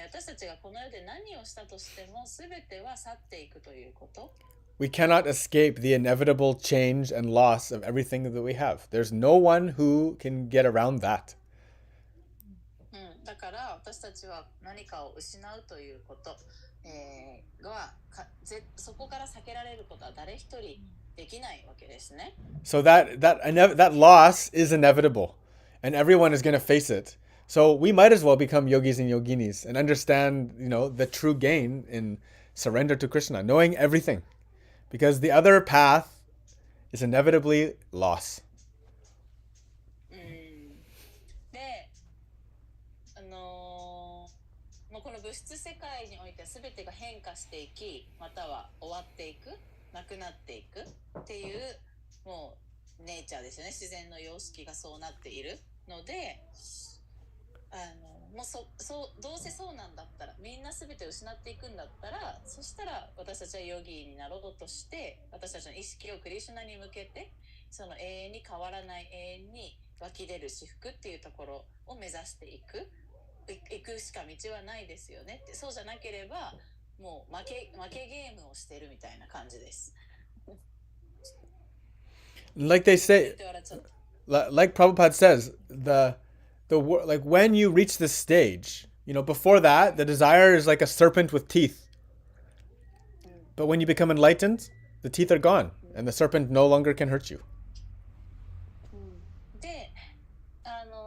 私たちがこの世で何をしたとしても全ては去っていくということ。We cannot escape the inevitable change and loss of everything that we have. There's no one who can get around that. だから私たちは何かを失うということ、そこから避けられることは誰一人できないわけですね。So that loss is inevitable, and everyone is going to face it. So we might as well become yogis and yoginis and understand, the true gain in surrender to Krishna, knowing everything, because the other path is inevitably loss. この物質世界において全てが変化していき、または終わっていく、なくなっていくっていうもうネイチャーですよね。自然の様式がそうなっているので、もうどうせそうなんだったら、みんな全て失っていくんだったら、そしたら私たちはヨギになろうとして、私たちの意識をクリシュナに向けて、その永遠に変わらない、永遠に湧き出る至福っていうところを目指していくしか道はないですよねって。そうじゃなければもう負けゲームをしてるみたいな感じです。Like they say, like Prabhupada says, like when you reach this stage, before that, the desire is like a serpent with teeth. But when you become enlightened, the teeth are gone, and the serpent no longer can hurt you. で、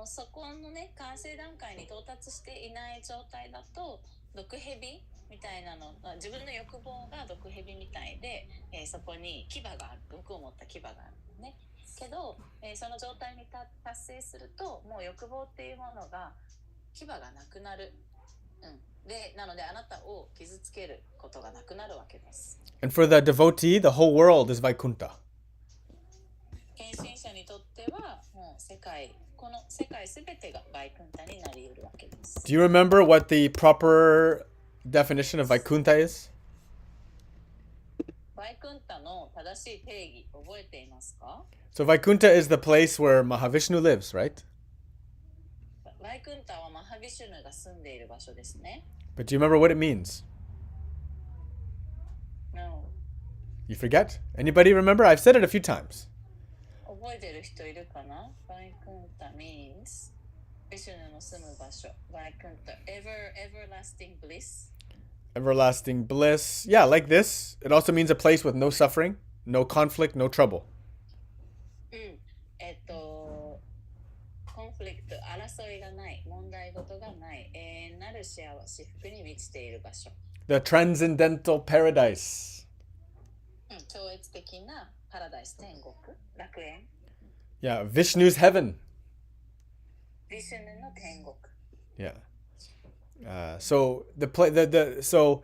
そこのね、完成段階に到達していない状態だと、毒蛇みたいなの、自分の欲望が毒蛇みたいで、そこに牙がある、毒を持った牙があるね。けど、その状態に達成すると、もう欲望っていうものが牙がなくなる。で、なのであなたを傷つけることがなくなるわけです。And for the devotee, the whole world is Vaikuntha. 献身者にとっては、もうこの世界すべてがバイクンタになり得るわけです。Do you remember what the proper definition of Vaikuntha is? バイクンタの正しい定義、覚えていますか？ So Vaikuntha is the place where Mahavishnu lives, right? バイクンタはマハビシュヌが住んでいる場所ですね。But do you remember what it means? No. You forget? Anybody remember? I've said it a few times. 覚えてる人いるかな？バイクンタ means ビシュヌの住む場所。バイクンタ everlasting bliss. Everlasting bliss. Yeah, like this. It also means a place with no suffering, no conflict, no trouble. コンフリクト、争いがない、問題事がない、永遠なる幸せ、福に満ちている場所。The transcendental paradise. 超越的なパラダイス、天国、楽園。Yeah, Vishnu's heaven. ビシュヌの天国。 Yeah. So so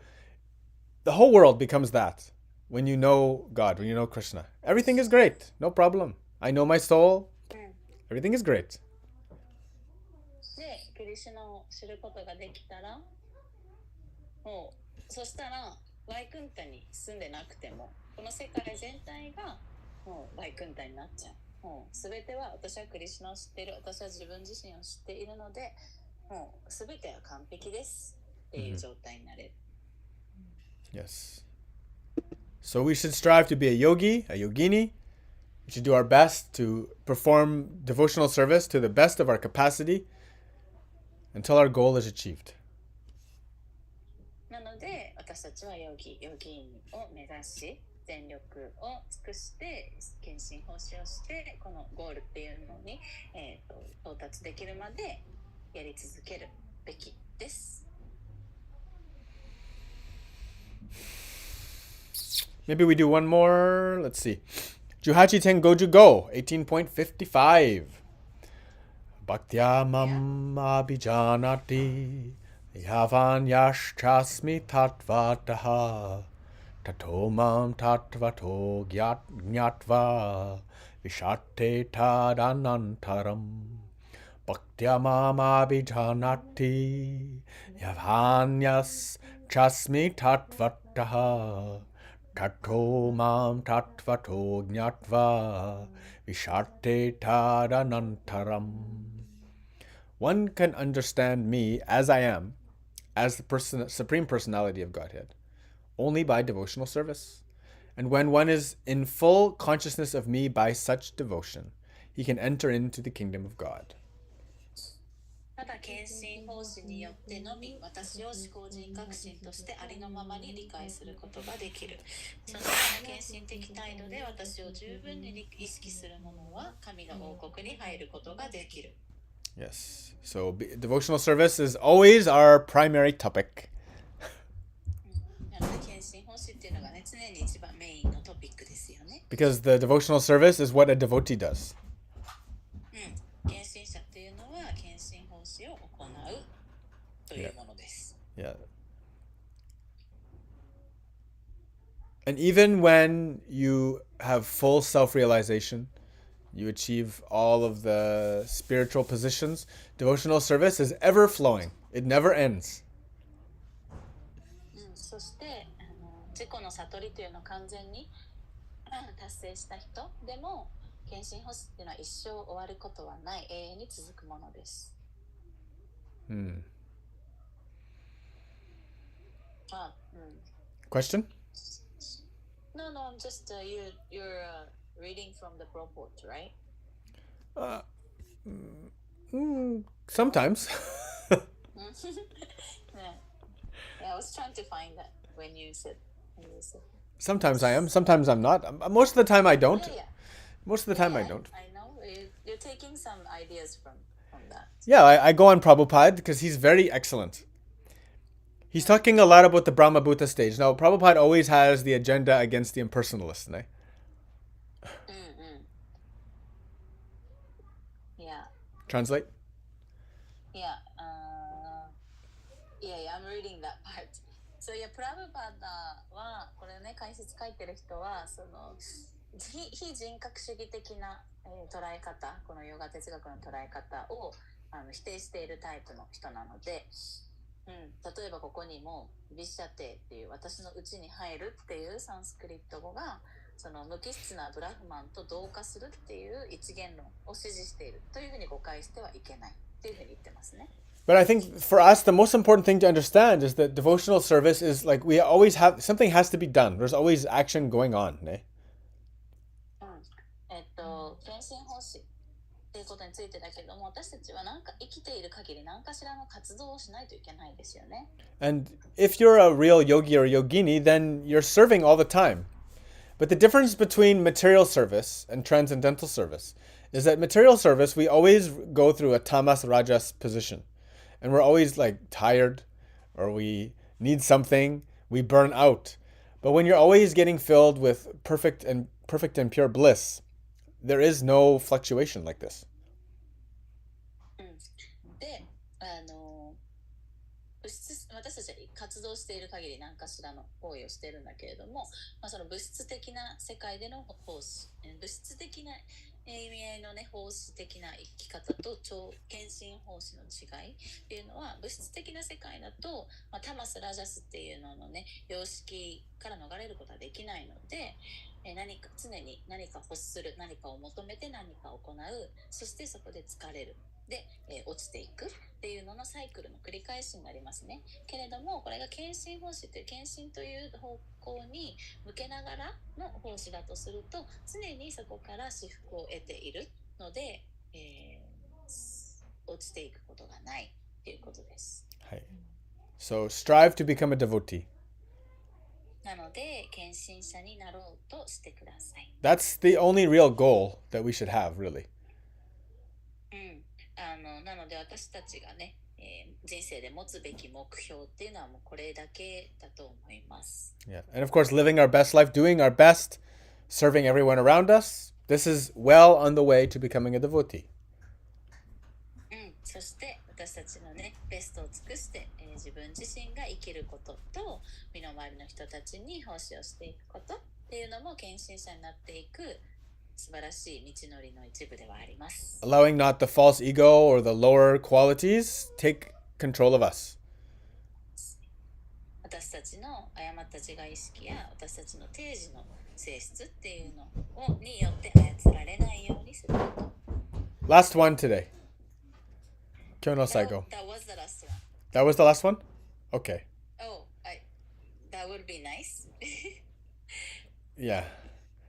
the whole world becomes that when you know God, when you know Krishna. Everything is great, no problem. I know my soul. Everything is great. でクリシュナを知ることができたら、もうそしたらワイクンタに住んでなくてもこの世界全体がもうワイクンタになっちゃう。もう全ては私はクリシュナを知っている、私は自分自身を知っているので、もう全ては完璧ですっていう状態になれる。Yes. So we should strive to be a yogi, a yogini. We should do our best to perform devotional service to the best of our capacity until our goal is achieved. なので私たちはヨギーニを目指し全力を尽くして献身奉仕をしてこのゴールっていうのに、到達できるまでやり続けるべきです。Maybe we do one more. Let's see. Juhachi Tengoju Go, 18.55. Bhaktya mam abhijanati yavan yashchasmi tatvataha tato mam tatvato gyatva vishate tadanantaram. Bhaktya mam abhijanati yavan yashchasmi tatvataha Tato mam tatvato gnatva visharte tadanantaram. One can understand me as I am, as the Supreme Personality of Godhead, only by devotional service. And when one is in full consciousness of me by such devotion, he can enter into the kingdom of God. ただ献身奉仕によってのみ私を思考人格心としてありのままに理解することができる。そのような献身的態度で私を十分に意識する者は神の王国に入ることができる。Yes. So devotional service is always our primary topic. なので献身奉仕っていうのがね、常に一番メインのトピックですよね。Because the devotional service is what a devotee does. 献身者っていうのは献身奉仕を行うというものです。Yeah. And even when you have full self-realization, you achieve all of the spiritual positions, devotional service is ever flowing. It never ends. そして自己の悟りというのを完全に達成した人でも献身奉仕っていうのは一生終わることはない、永遠に続くものです。Question? No, just you're reading from the purport, right? Sometimes. Yeah, I was trying to find that when you said. Sometimes I am, sometimes I'm not. Most of the time I don't. Yeah. Most of the time I don't. I know. You're taking some ideas from that. Yeah, I go on Prabhupada because he's very excellent. He's talking a lot about the Brahmabhuta stage. Now, Prabhupada always has the agenda against the impersonalists, right? Yeah. Translate? Yeah. I'm reading that part. So,プラブパダはこれね、解説書いてる人はその非人格主義的な、捉え方、このヨガ哲学の捉え方を否定しているタイプの人なので、例えばここにもビシャテっていう私の内に入るっていうサンスクリット語がその無機質なブラフマンと同化するっていう一元論を支持しているというふうに誤解してはいけないっていうふうに言ってますね。But I think for us, the most important thing to understand is that devotional service is like we always have, something has to be done. There's always action going on. 献身奉仕っていうことについてだけども、私たちはなんか生きている限り何かしらの活動をしないといけないですよね。And if you're a real yogi or yogini, then you're serving all the time. But the difference between material service and transcendental service is that material service, we always go through a tamas rajas position. And we're always like tired or we need something, we burn out. But when you're always getting filled with perfect and pure bliss, there is no fluctuation like this. 私たちは活動している限り何かしらの行為をしているんだけれども、その物質的な世界での奉仕、物質的な意味合いのね、奉仕的な生き方と献身奉仕の違いっていうのは、物質的な世界だと、タマスラジャスっていうののね、様式から逃れることはできないので、常に何か欲する、何かを求めて何かを行う、そしてそこで疲れる、で、落ちていくっていうののサイクルの繰り返しになりますね。けれども、これが献身奉仕という献身という方向に向けながらの奉仕だとすると、常にそこから至福を得ているので、落ちていくことがないっていうことです。はい。So strive to become a devotee. なので、献身者になろうとしてください。That's the only real goal that we should have, really. なので私たちがね、人生で持つべき目標っていうのはもうこれだけだと思います。Yeah. And of course, living our best life, doing our best, serving everyone around us. This is well on the way to becoming a devotee. そして私たちのね、ベストを尽くして、自分自身が生きることと、身の回りの人たちに奉仕をしていくことっていうのも献身者になっていく素晴らしい道のりの一部ではあります。Allowing not the false ego or the lower qualities take control of us. 私たちの誤った自我意識や私たちの定時の性質っていうのによって操られないようにすること。Last one today. 今日の最後。That was the last one. That was the last one? Okay. Oh, that would be nice. Yeah.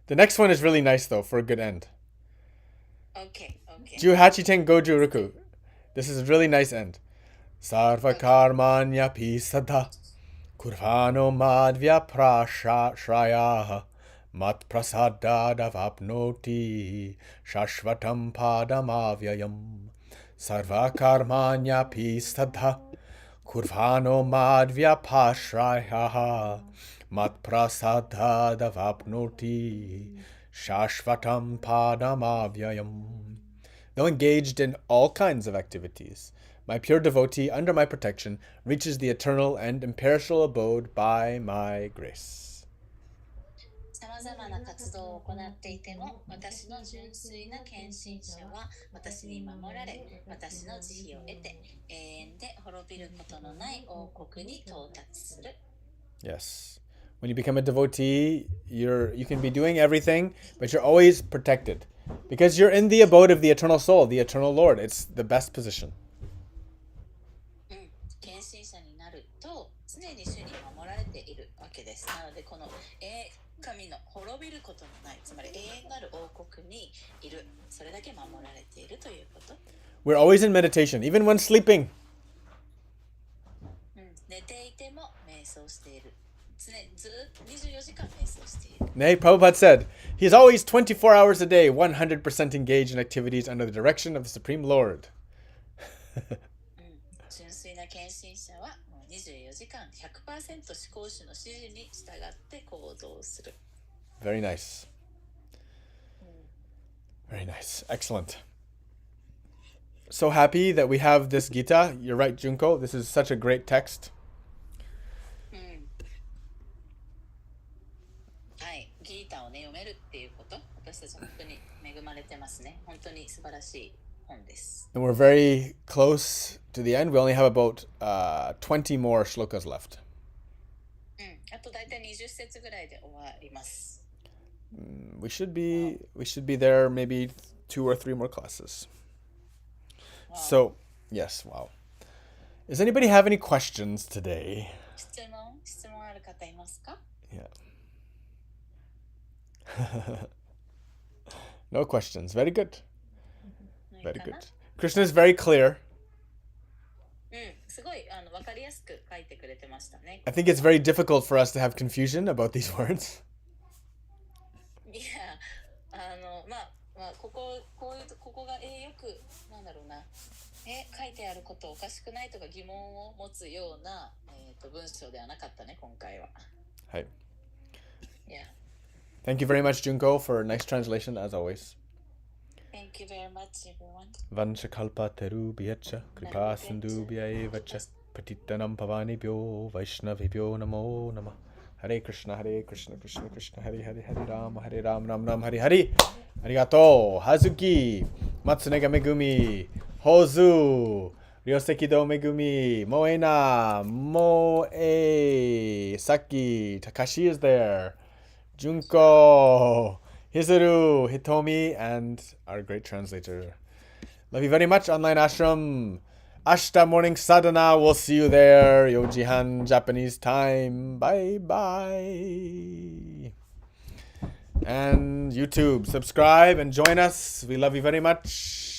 The next one is really nice, though, for a good end. Okay. Juhachiten Goju Ruku. This is a really nice end. Sarva karmanya pisada kurvano madhya prashraya mat prasadadavapnoti shashvatam padamavyayam. Sarva karmanya pisada kurvano madhya prashraya mat prasadadavapnoti shashvatam padamavyayam. Though engaged in all kinds of activities, my pure devotee under my protection reaches the eternal and imperishable abode by my grace. さまざまな活動を行っていても、私の純粋な献身者は私に守られ、私の慈悲を得て、永遠で滅びることのない王国に到達する。Yes. When you become a devotee, you can be doing everything, but you're always protected. Because you're in the abode of the eternal soul, the eternal Lord. It's the best position. 献身者になると常に主に守られているわけです。なのでこの神の滅びることのない、つまり永遠なる王国にいる、それだけ守られているということ。We're always in meditation, even when sleeping. 寝ていても瞑想している。ずっと24時間瞑想している。Nay, Prabhupada said, he is always 24 hours a day, 100% engaged in activities under the direction of the Supreme Lord. 純粋な献身者はもう24時間 100% 思考主の指示に従って行動する。Very nice. Very nice. Excellent. So happy that we have this Gita. You're right, Junko. This is such a great text. はい、ギータをね読めるっていうこと、私たち本当に恵まれてますね。本当に素晴らしい本です。And we're very close to the end. We only have about 20 more shlokas left. あと大体20節ぐらいで終わります。We should be there maybe 2 or 3 more classes. Wow. So, yes, wow. Does anybody have any questions today? 質問ある方いますか? Yeah. No questions. Very good. Very good. Krishna is very clear. すごいわかりやすく書いてくれてましたね。I think it's very difficult for us to have confusion about these words. いや、ここがよくなんだろうな、書いてあることおかしくないとか疑問を持つような文章ではなかったね今回は。はい。Yeah. Thank you very much, Junko, for a nice translation as always. Thank you very much, everyone. Vanshakalpa terubhyacha kripa sindhubhya evacha patittanam pavanibhyo vaishnavibhyo namo namah. Hare Krishna, Krishna Krishna, Hare Ram Ram Hare Hare. Arigato, Hazuki, Matsunega Megumi, Hozu, Ryosekido Megumi, Moena, Moe, Saki, Takashi is there, Junko, Hizuru, Hitomi, and our great translator. Love you very much, online ashram. Ashta morning sadhana. We'll see you there. Yojihan Japanese time. Bye bye. And YouTube, subscribe and join us. We love you very much.